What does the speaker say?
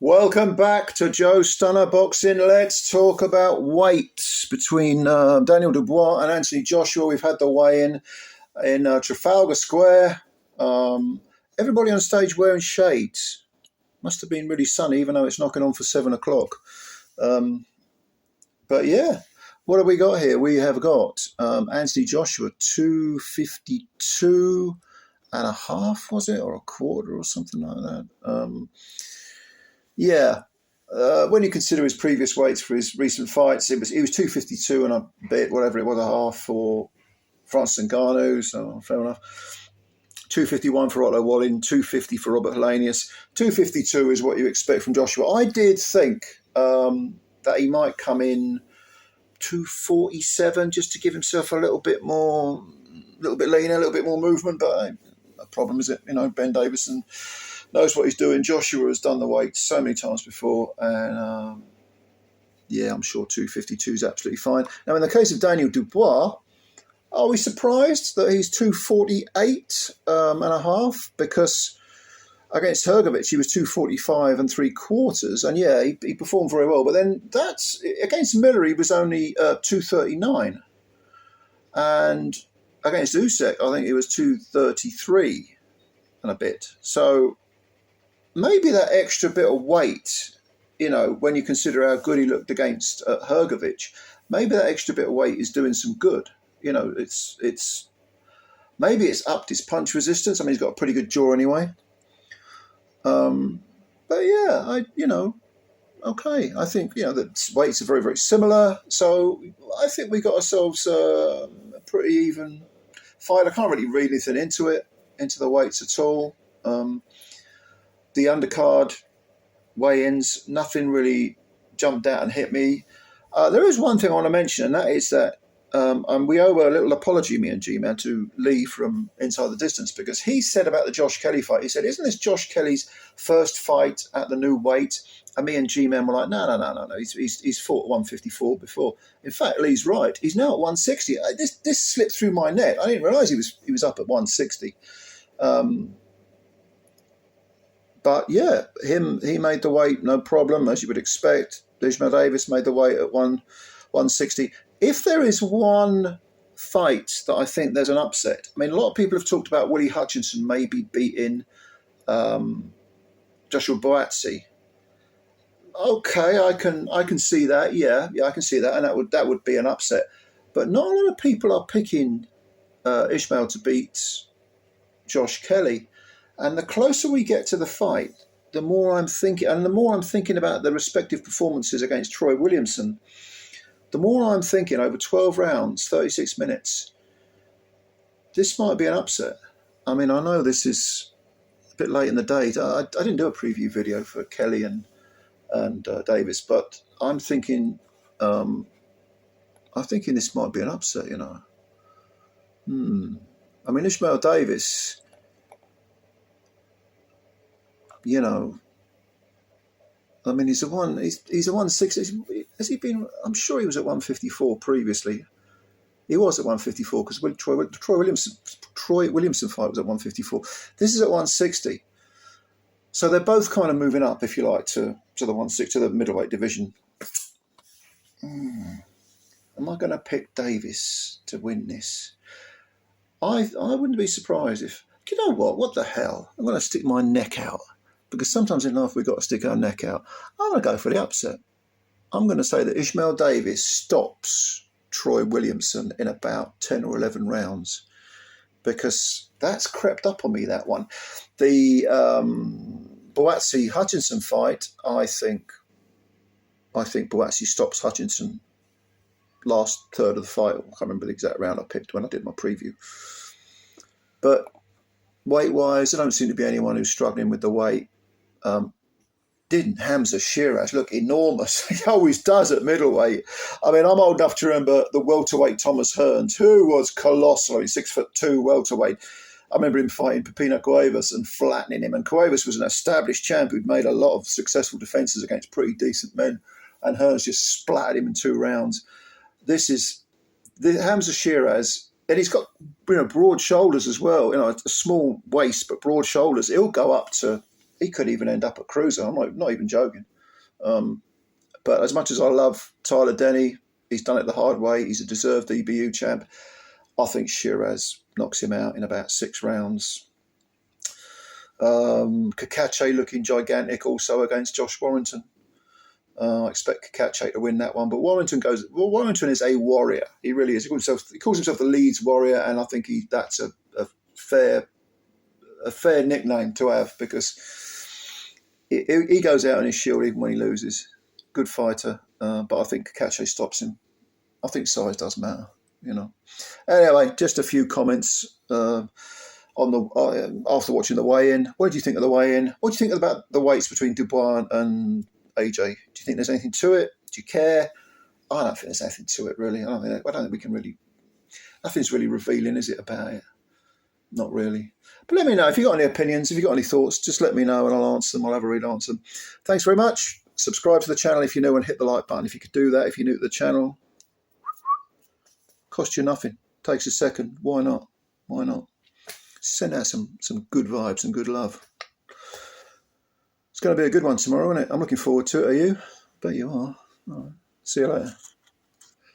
Welcome back to Joe Stunner Boxing. Let's talk about weights between Daniel Dubois and Anthony Joshua. We've had the weigh-in Trafalgar Square. Everybody on stage wearing shades. Must have been really sunny, even though it's knocking on for 7 o'clock. But yeah, what have we got here? We have got Anthony Joshua, 252 and a half, was it? Or a quarter or something like that. When you consider his previous weights for his recent fights, he was 252 and a bit, whatever it was, a half for Francis Ngannou, so fair enough. 251 for Otto Wallin, 250 for Robert Helenius. 252 is what you expect from Joshua. I did think that he might come in 247 just to give himself a little bit more, a little bit leaner, a little bit more movement, but no problem, is it? Ben Davison knows what he's doing. Joshua has done the weight so many times before, and I'm sure 252 is absolutely fine. Now, in the case of Daniel Dubois, are we surprised that he's 248 and a half? Because against Hrgovic, he was 245 and 3/4, and he performed very well. But then that's against Miller, he was only 239, and against Usyk, I think it was 233 and a bit. So maybe that extra bit of weight, when you consider how good he looked against Hrgovic, maybe that extra bit of weight is doing some good. It's maybe it's upped his punch resistance. I mean, he's got a pretty good jaw anyway. Okay. I think the weights are very, very similar. So I think we got ourselves a pretty even fight. I can't really read anything into the weights at all. The undercard weigh-ins, nothing really jumped out and hit me. There is one thing I want to mention, and that is that we owe a little apology, me and G-Man, to Lee from Inside the Distance, because he said about the Josh Kelly fight, he said, isn't this Josh Kelly's first fight at the new weight? And me and G-Man were like, no. He's fought at 154 before. In fact, Lee's right. He's now at 160. This slipped through my net. I didn't realise he was up at 160. But yeah, he made the weight, no problem, as you would expect. Ishmael Davis made the weight at 160. If there is one fight that I think there's an upset, I mean, a lot of people have talked about Willie Hutchinson maybe beating Joshua Boazzi. Okay, I can see that. Yeah, I can see that, and that would be an upset. But not a lot of people are picking Ishmael to beat Josh Kelly. And the closer we get to the fight, the more I'm thinking about the respective performances against Troy Williamson, the more I'm thinking over 12 rounds, 36 minutes, this might be an upset. I mean, I know this is a bit late in the day. I didn't do a preview video for Kelly and Davis, but I'm thinking this might be an upset, I mean, Ishmael Davis, he's a 160. Has he been? I'm sure he was at 154 previously. He was at 154 because Troy Williamson fight was at 154. This is at 160. So they're both kind of moving up, if you like, to the 160, to the middleweight division. Am I going to pick Davis to win this? I wouldn't be surprised if. You know what? What the hell? I'm going to stick my neck out. Because sometimes in life we've got to stick our neck out. I'm going to go for the upset. I'm going to say that Ishmael Davis stops Troy Williamson in about 10 or 11 rounds. Because that's crept up on me, that one. The Boazzi-Hutchinson fight, I think Boazzi stops Hutchinson last third of the fight. I can't remember the exact round I picked when I did my preview. But weight-wise, there don't seem to be anyone who's struggling with the weight. Didn't Hamza Shiraz look enormous? He always does at middleweight. I mean, I'm old enough to remember the welterweight Thomas Hearns, who was colossal. He's 6'2" welterweight. I remember him fighting Pepino Cuevas and flattening him. And Cuevas was an established champ who'd made a lot of successful defences against pretty decent men. And Hearns just splattered him in 2 rounds. This is the Hamza Shiraz. And he's got broad shoulders as well. A small waist but broad shoulders. He'll go up to he could even end up at cruiser. I'm not even joking. But as much as I love Tyler Denny, he's done it the hard way. He's a deserved EBU champ. I think Shiraz knocks him out in about 6 rounds. Kakache looking gigantic also against Josh Warrington. I expect Kakache to win that one, but Warrington is a warrior. He really is. He calls himself the Leeds Warrior, and I think that's a fair nickname to have, because he goes out on his shield even when he loses. Good fighter, but I think Kakache stops him. I think size does matter, you know. Anyway, just a few comments on after watching the weigh-in. What do you think of the weigh-in? What do you think about the weights between Dubois and AJ? Do you think there's anything to it? Do you care? I don't think there's anything to it, really. I don't think we can really. Nothing's really revealing, is it, about it? Not really. But let me know if you've got any opinions, if you've got any thoughts, just let me know and I'll answer them. I'll have a read, answer them. Thanks very much. Subscribe to the channel if you're new and hit the like button if you could do that. If you're new to the channel, cost you nothing. Takes a second. Why not? Why not? Send out some good vibes and good love. It's going to be a good one tomorrow, isn't it? I'm looking forward to it. Are you? Bet you are. All right. See you later.